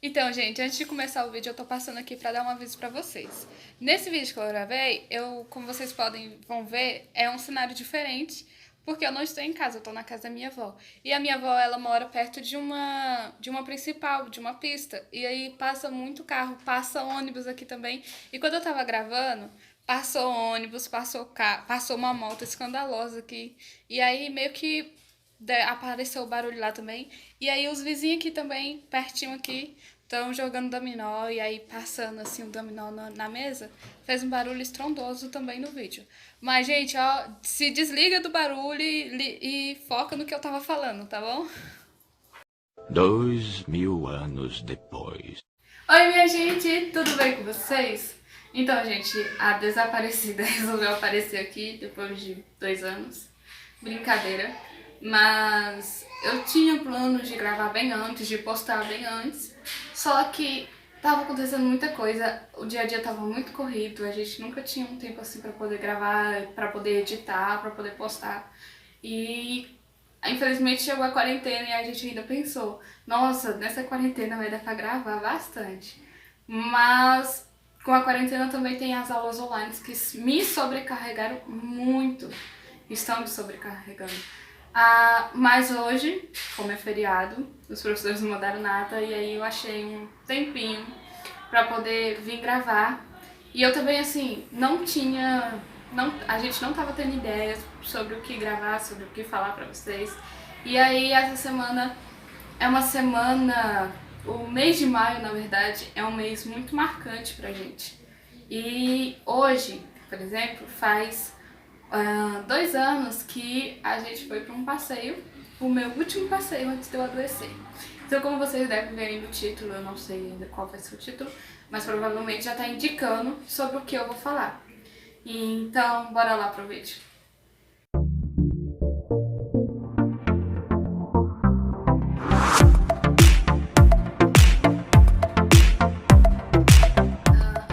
Então, gente, antes de começar o vídeo, eu tô passando aqui pra dar um aviso pra vocês. Nesse vídeo que eu gravei, como vocês vão ver, é um cenário diferente, porque eu não estou em casa, eu tô na casa da minha avó. E a minha avó, ela mora perto de uma principal, de uma pista. E aí passa muito carro, passa ônibus aqui também. E quando eu tava gravando, passou ônibus, passou carro, passou uma moto escandalosa aqui. E aí meio que apareceu o barulho lá também. E aí os vizinhos aqui também, pertinho aqui, estão jogando dominó e aí passando assim o dominó na mesa, fez um barulho estrondoso também no vídeo. Mas, gente, ó, se desliga do barulho e foca no que eu tava falando, tá bom? 2000 anos depois. Oi, minha gente, tudo bem com vocês? Então, gente, a desaparecida resolveu aparecer aqui depois de 2 anos. Brincadeira. Mas eu tinha planos de gravar bem antes, de postar bem antes. Só que tava acontecendo muita coisa, o dia a dia tava muito corrido, a gente nunca tinha um tempo assim pra poder gravar, pra poder editar, pra poder postar. E infelizmente chegou a quarentena e a gente ainda pensou, nossa, nessa quarentena vai dar pra gravar bastante. Mas com a quarentena também tem as aulas online que me sobrecarregaram muito, estão me sobrecarregando. Mas hoje, como é feriado, os professores não mandaram nada e aí eu achei um tempinho pra poder vir gravar. E eu também, assim, não tinha... a gente não tava tendo ideias sobre o que gravar, sobre o que falar pra vocês. E aí essa semana é uma semana... O mês de maio, na verdade, é um mês muito marcante pra gente. E hoje, por exemplo, faz 2 anos que a gente foi para um passeio, o meu último passeio antes de eu adoecer. Então, como vocês devem ver no título, eu não sei ainda qual vai ser o título, mas provavelmente já está indicando sobre o que eu vou falar. Então, bora lá pro vídeo.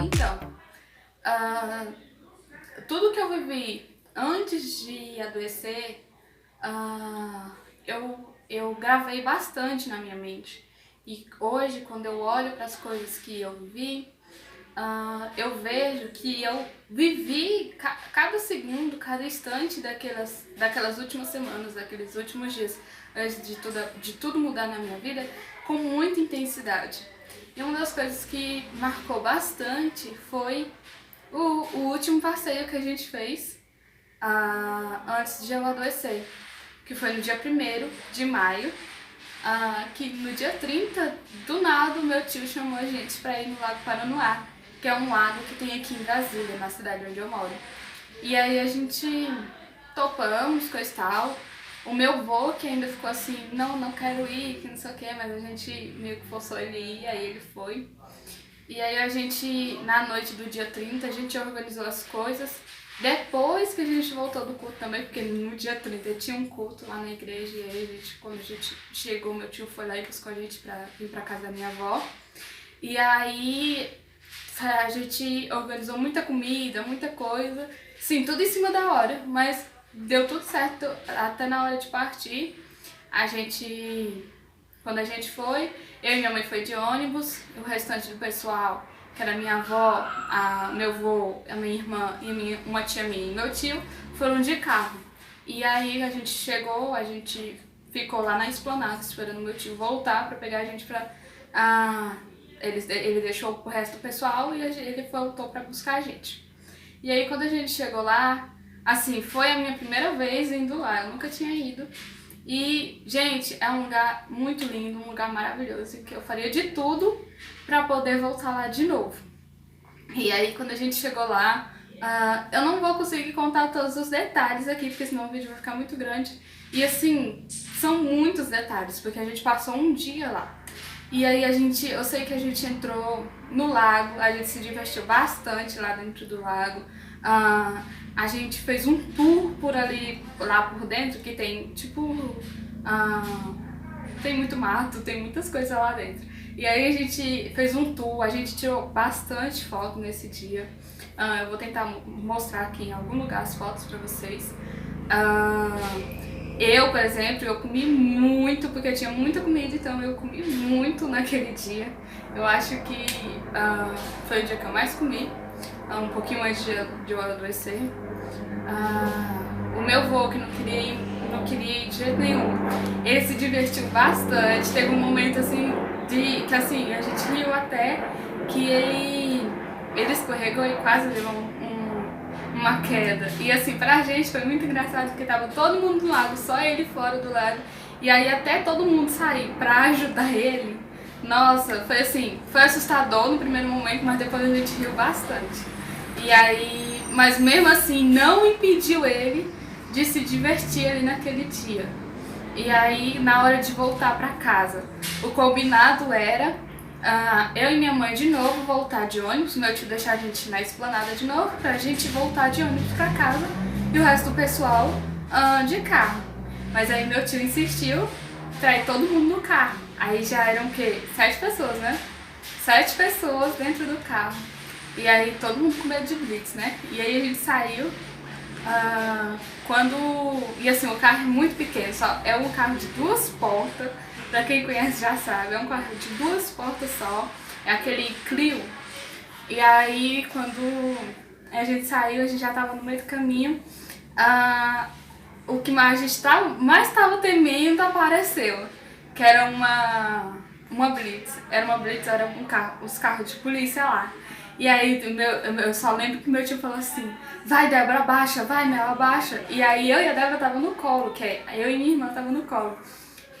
Então, tudo que eu vivi antes de adoecer, eu gravei bastante na minha mente. E hoje, quando eu olho para as coisas que eu vivi, eu vejo que eu vivi cada segundo, cada instante daquelas últimas semanas, daqueles últimos dias, antes de tudo mudar na minha vida, com muita intensidade. E uma das coisas que marcou bastante foi o último passeio que a gente fez antes de eu adoecer, que foi no dia 1º de maio, que no dia 30, do nada, o meu tio chamou a gente para ir no Lago Paranoá, que é um lago que tem aqui em Brasília, na cidade onde eu moro. E aí a gente topamos, coisa e tal. O meu vô, que ainda ficou assim, não quero ir, que não sei o que, mas a gente meio que forçou ele ir, aí ele foi. E aí a gente, na noite do dia 30, a gente organizou as coisas. Depois que a gente voltou do culto também, porque no dia 30 tinha um culto lá na igreja, e aí quando a gente chegou, meu tio foi lá e buscou a gente pra vir pra casa da minha avó. E aí a gente organizou muita comida, muita coisa, sim, tudo em cima da hora, mas deu tudo certo até na hora de partir. Quando a gente foi, eu e minha mãe foi de ônibus, o restante do pessoal, que era minha avó, meu avô, a minha irmã e uma tia minha e meu tio, foram de carro. E aí a gente chegou, a gente ficou lá na esplanada esperando meu tio voltar pra pegar a gente pra... Ele deixou o resto do pessoal e ele voltou pra buscar a gente. E aí quando a gente chegou lá, assim, foi a minha primeira vez indo lá, eu nunca tinha ido. E, gente, é um lugar muito lindo, um lugar maravilhoso, que eu faria de tudo pra poder voltar lá de novo. E aí, quando a gente chegou lá, eu não vou conseguir contar todos os detalhes aqui, porque senão o vídeo vai ficar muito grande. E, assim, são muitos detalhes, porque a gente passou um dia lá. E aí, eu sei que a gente entrou no lago, a gente se divertiu bastante lá dentro do lago. A gente fez um tour por ali, lá por dentro, que tem tipo... tem muito mato, tem muitas coisas lá dentro. E aí a gente fez um tour, a gente tirou bastante foto nesse dia. Eu vou tentar mostrar aqui em algum lugar as fotos pra vocês. Eu, por exemplo, eu comi muito, porque tinha muita comida, então eu comi muito naquele dia. Eu acho que foi o dia que eu mais comi, um pouquinho antes de eu adoecer. O meu avô, que não queria ir de jeito nenhum, ele se divertiu bastante. Teve um momento assim, que assim, a gente riu até, que ele escorregou e quase levou uma queda. E assim, pra gente foi muito engraçado, porque tava todo mundo no lago, só ele fora do lago. E aí até todo mundo sair pra ajudar ele, nossa, foi assim, foi assustador no primeiro momento, mas depois a gente riu bastante. E aí, mas mesmo assim não impediu ele de se divertir ali naquele dia. E aí, na hora de voltar pra casa, o combinado era eu e minha mãe de novo voltar de ônibus, meu tio deixar a gente na esplanada de novo, pra gente voltar de ônibus pra casa e o resto do pessoal de carro. Mas aí meu tio insistiu pra ir todo mundo no carro. Aí já eram o quê? 7 pessoas, né? 7 pessoas dentro do carro. E aí todo mundo com medo de blitz, né? E aí a gente saiu. E assim, o carro é muito pequeno, só é um carro de 2 portas, pra quem conhece já sabe, é um carro de 2 portas só, é aquele Clio. E aí quando a gente saiu, a gente já tava no meio do caminho, o que mais a gente mais tava temendo apareceu, que era uma blitz, era os carros de polícia lá. E aí eu só lembro que meu tio falou assim, vai Débora, abaixa, vai Mel, abaixa. E aí eu e a Débora tava no colo, eu e minha irmã tava no colo.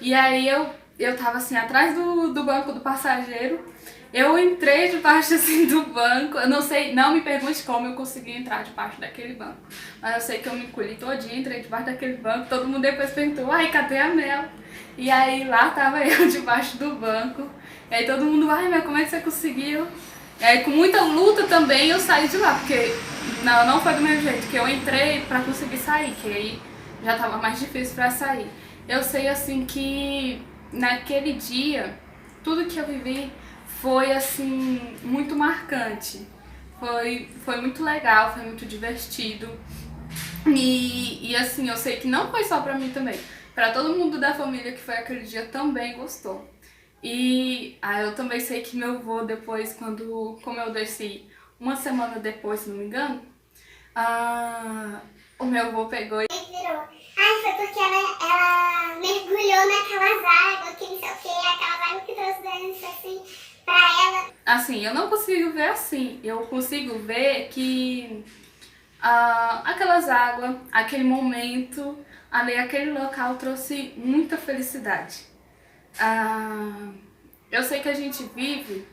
E aí eu tava assim atrás do banco do passageiro, eu entrei debaixo assim do banco, eu não sei, não me pergunte como eu consegui entrar debaixo daquele banco. Mas eu sei que eu me encolhi todinha, entrei debaixo daquele banco, todo mundo depois perguntou, ai, cadê a Mel? E aí lá tava eu debaixo do banco, e aí todo mundo, ai Mel, como é que você conseguiu? E aí com muita luta também eu saí de lá, porque não foi do mesmo jeito, que eu entrei pra conseguir sair, que aí já tava mais difícil pra sair. Eu sei assim que naquele dia, tudo que eu vivi foi assim, muito marcante. Foi muito legal, foi muito divertido. E assim, eu sei que não foi só pra mim também. Pra todo mundo da família que foi aquele dia também gostou. E eu também sei que meu avô depois, como eu desci uma semana depois, se não me engano, o meu avô pegou e virou. Ai, foi porque ela mergulhou naquelas águas, que não sei o que, aquelas águas que trouxe doença assim pra ela. Assim, eu não consigo ver assim, eu consigo ver que aquelas águas, aquele momento, ali, aquele local trouxe muita felicidade. Eu sei que a gente vive,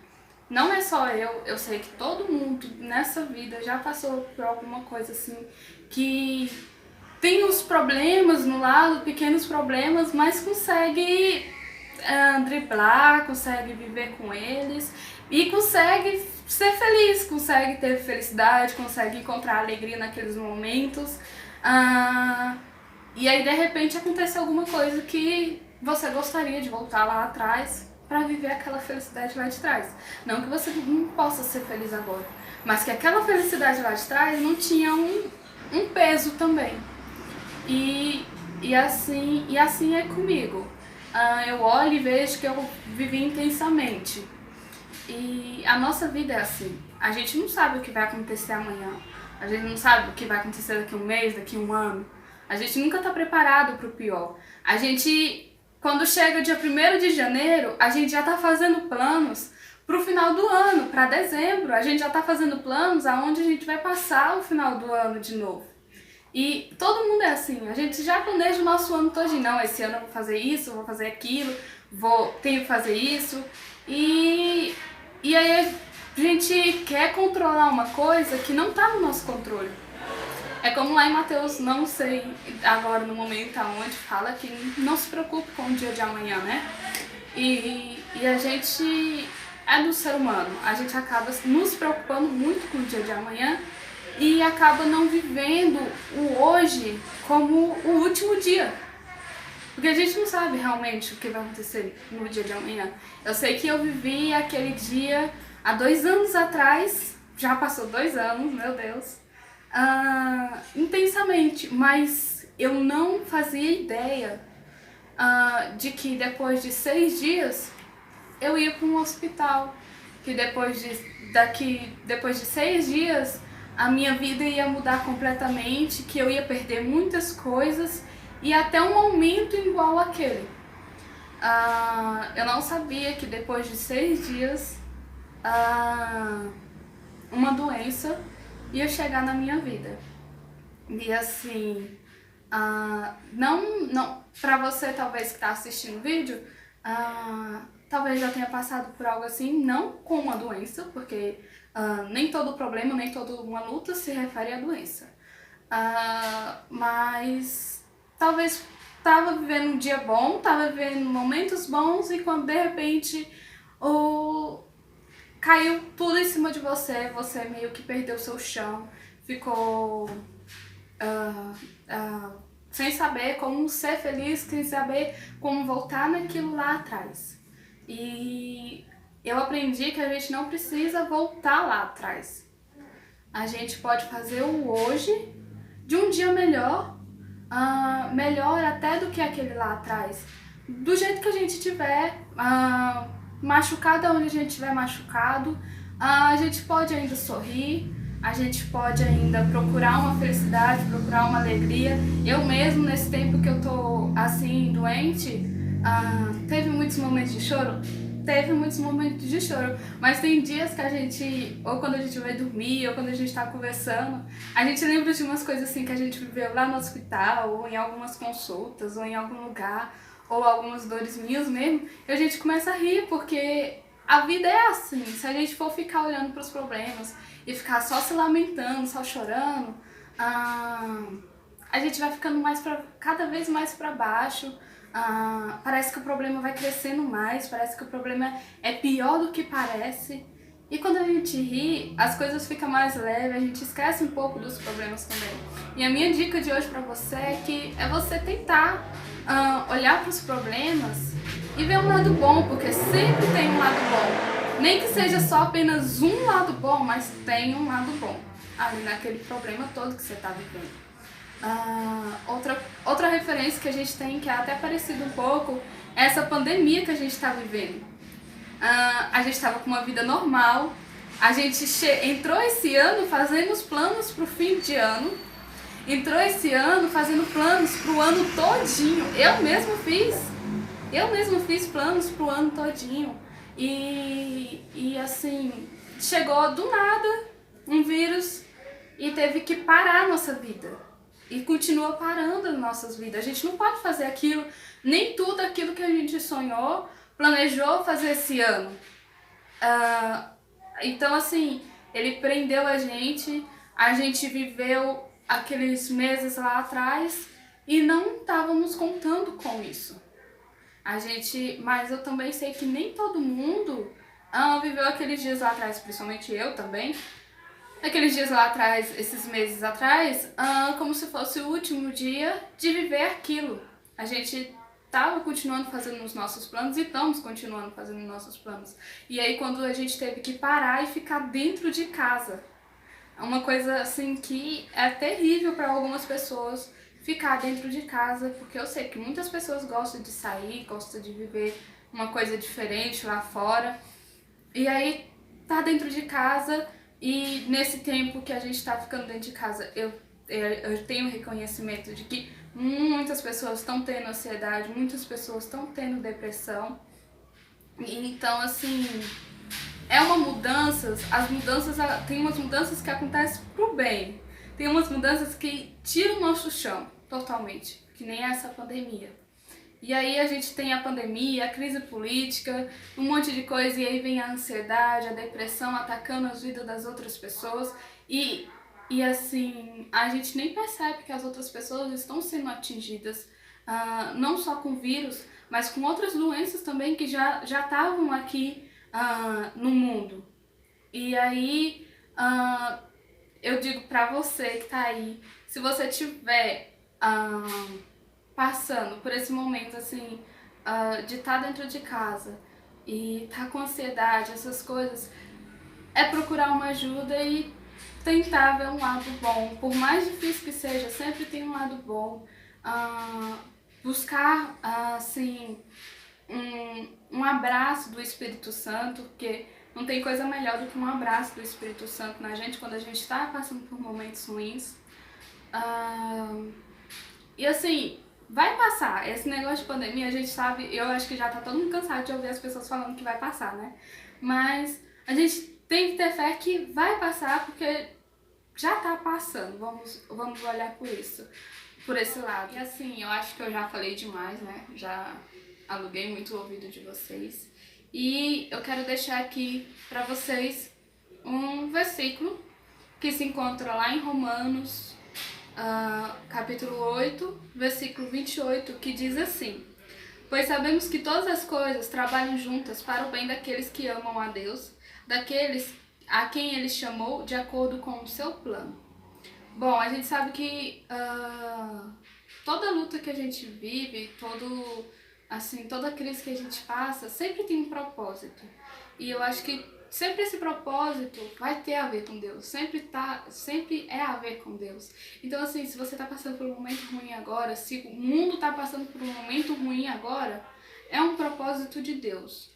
não é só eu sei que todo mundo nessa vida já passou por alguma coisa assim, que tem os problemas no lado, pequenos problemas, mas consegue driblar, consegue viver com eles e consegue ser feliz, consegue ter felicidade, consegue encontrar alegria naqueles momentos. E aí de repente acontece alguma coisa que você gostaria de voltar lá atrás para viver aquela felicidade lá de trás. Não que você não possa ser feliz agora, mas que aquela felicidade lá de trás não tinha um peso também. E assim é comigo. Eu olho e vejo que eu vivi intensamente. E a nossa vida é assim. A gente não sabe o que vai acontecer amanhã. A gente não sabe o que vai acontecer daqui a um mês, daqui a um ano. A gente nunca está preparado para o pior. A gente, quando chega dia 1º de janeiro, a gente já está fazendo planos para o final do ano, para dezembro. A gente já está fazendo planos aonde a gente vai passar o final do ano de novo. E todo mundo é assim, a gente já planeja o nosso ano todo. Não, esse ano eu vou fazer isso, vou fazer aquilo, tenho que fazer isso. E aí a gente quer controlar uma coisa que não está no nosso controle. É como lá em Mateus, não sei agora no momento aonde fala que não se preocupe com o dia de amanhã, né? E a gente é do ser humano, a gente acaba nos preocupando muito com o dia de amanhã e acaba não vivendo o hoje como o último dia. Porque a gente não sabe realmente o que vai acontecer no dia de amanhã. Eu sei que eu vivi aquele dia há 2 anos atrás, já passou 2 anos, meu Deus. intensamente, mas eu não fazia ideia de que depois de 6 dias eu ia para um hospital, que depois de 6 dias a minha vida ia mudar completamente, que eu ia perder muitas coisas e até um momento igual àquele. Eu não sabia que depois de 6 dias uma doença ia chegar na minha vida. E assim, não, pra você talvez que está assistindo o vídeo, talvez já tenha passado por algo assim, não com uma doença, porque nem todo problema, nem toda uma luta se refere à doença. Mas talvez estava vivendo um dia bom, estava vivendo momentos bons e quando de repente caiu tudo em cima de você, você meio que perdeu seu chão, ficou sem saber como ser feliz, sem saber como voltar naquilo lá atrás. E eu aprendi que a gente não precisa voltar lá atrás. A gente pode fazer o hoje de um dia melhor, melhor até do que aquele lá atrás. Do jeito que a gente tiver, machucado onde a gente estiver machucado, a gente pode ainda sorrir, a gente pode ainda procurar uma felicidade, procurar uma alegria. Eu mesmo, nesse tempo que eu tô assim, doente, teve muitos momentos de choro? Teve muitos momentos de choro, mas tem dias que a gente, ou quando a gente vai dormir, ou quando a gente tá conversando, a gente lembra de umas coisas assim que a gente viveu lá no hospital, ou em algumas consultas, ou em algum lugar, ou algumas dores minhas mesmo, e a gente começa a rir, porque a vida é assim. Se a gente for ficar olhando pros problemas e ficar só se lamentando, só chorando, a gente vai ficando cada vez mais pra baixo. Parece que o problema vai crescendo mais, parece que o problema é pior do que parece. E quando a gente ri, as coisas ficam mais leves, a gente esquece um pouco dos problemas também. E a minha dica de hoje pra você é você tentar olhar para os problemas e ver um lado bom, porque sempre tem um lado bom. Nem que seja só apenas um lado bom, mas tem um lado bom ali naquele problema todo que você está vivendo. Outra referência que a gente tem, que é até parecido um pouco, é essa pandemia que a gente está vivendo. A gente estava com uma vida normal, a gente entrou esse ano fazendo os planos para o fim de ano, entrou esse ano fazendo planos para o ano todinho. Eu mesmo fiz planos para o ano todinho. E assim, chegou do nada um vírus e teve que parar a nossa vida. E continua parando as nossas vidas. A gente não pode fazer aquilo, nem tudo aquilo que a gente sonhou, planejou fazer esse ano. Então assim, ele prendeu a gente viveu aqueles meses lá atrás e não estávamos contando com isso. Mas eu também sei que nem todo mundo viveu aqueles dias lá atrás, principalmente eu também. Aqueles dias lá atrás, esses meses atrás, como se fosse o último dia de viver aquilo. A gente estava continuando fazendo os nossos planos e estamos continuando fazendo os nossos planos. E aí quando a gente teve que parar e ficar dentro de casa. É uma coisa assim que é terrível para algumas pessoas ficar dentro de casa, porque eu sei que muitas pessoas gostam de sair, gostam de viver uma coisa diferente lá fora. E aí tá dentro de casa. E nesse tempo que a gente está ficando dentro de casa, eu tenho reconhecimento de que muitas pessoas estão tendo ansiedade, muitas pessoas estão tendo depressão. E então, assim, tem umas mudanças que acontecem pro bem. Tem umas mudanças que tiram o nosso chão totalmente, que nem essa pandemia. E aí a gente tem a pandemia, a crise política, um monte de coisa, e aí vem a ansiedade, a depressão atacando as vidas das outras pessoas. E assim, a gente nem percebe que as outras pessoas estão sendo atingidas, não só com vírus, mas com outras doenças também que já estavam aqui no mundo. E aí, eu digo pra você que tá aí, se você tiver passando por esse momento assim, de estar dentro de casa e estar com ansiedade, essas coisas, é procurar uma ajuda e tentar ver um lado bom. Por mais difícil que seja, sempre tem um lado bom. Buscar, assim, um abraço do Espírito Santo, porque não tem coisa melhor do que um abraço do Espírito Santo na gente quando a gente está passando por momentos ruins. E assim, vai passar. Esse negócio de pandemia, a gente sabe, eu acho que já tá todo mundo cansado de ouvir as pessoas falando que vai passar, né? Mas a gente tem que ter fé que vai passar, porque já tá passando. Vamos olhar por isso, por esse lado. E assim, eu acho que eu já falei demais, né? Já aluguei muito o ouvido de vocês. E eu quero deixar aqui pra vocês um versículo que se encontra lá em Romanos, capítulo 8, versículo 28, que diz assim: pois sabemos que todas as coisas trabalham juntas para o bem daqueles que amam a Deus, daqueles a quem Ele chamou de acordo com o seu plano. Bom, a gente sabe que toda luta que a gente vive, toda crise que a gente passa, sempre tem um propósito. E eu acho que sempre esse propósito vai ter a ver com Deus, sempre é a ver com Deus. Então assim, se você está passando por um momento ruim agora, se o mundo está passando por um momento ruim agora, é um propósito de Deus.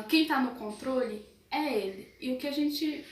Quem está no controle é Ele. E o que a gente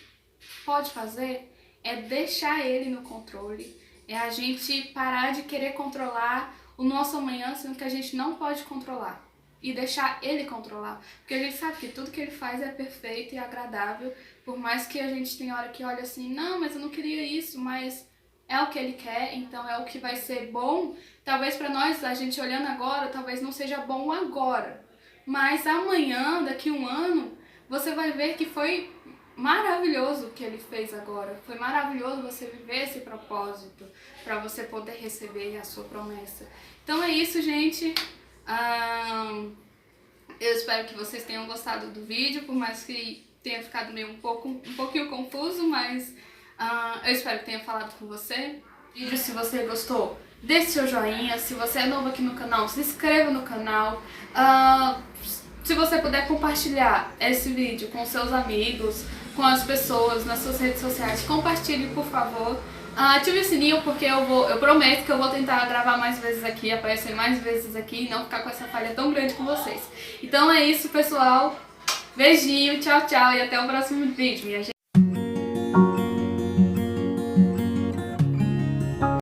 pode fazer é deixar Ele no controle, é a gente parar de querer controlar o nosso amanhã, sendo que a gente não pode controlar. E deixar Ele controlar. Porque a gente sabe que tudo que Ele faz é perfeito e agradável. Por mais que a gente tenha hora que olha assim, não, mas eu não queria isso, mas é o que Ele quer, então é o que vai ser bom. Talvez pra nós, a gente olhando agora, talvez não seja bom agora. Mas amanhã, daqui a um ano, você vai ver que foi maravilhoso o que Ele fez agora. Foi maravilhoso você viver esse propósito, pra você poder receber a sua promessa. Então é isso, gente. Eu espero que vocês tenham gostado do vídeo, por mais que tenha ficado meio um pouquinho confuso, mas eu espero que tenha falado com você. Vídeo, se você gostou, deixe seu joinha. Se você é novo aqui no canal, se inscreva no canal. Se você puder compartilhar esse vídeo com seus amigos, com as pessoas nas suas redes sociais, compartilhe, por favor. Ative o sininho, porque eu prometo que eu vou tentar gravar mais vezes aqui, aparecer mais vezes aqui e não ficar com essa falha tão grande com vocês. Então é isso, pessoal. Beijinho, tchau, tchau e até o próximo vídeo, minha gente.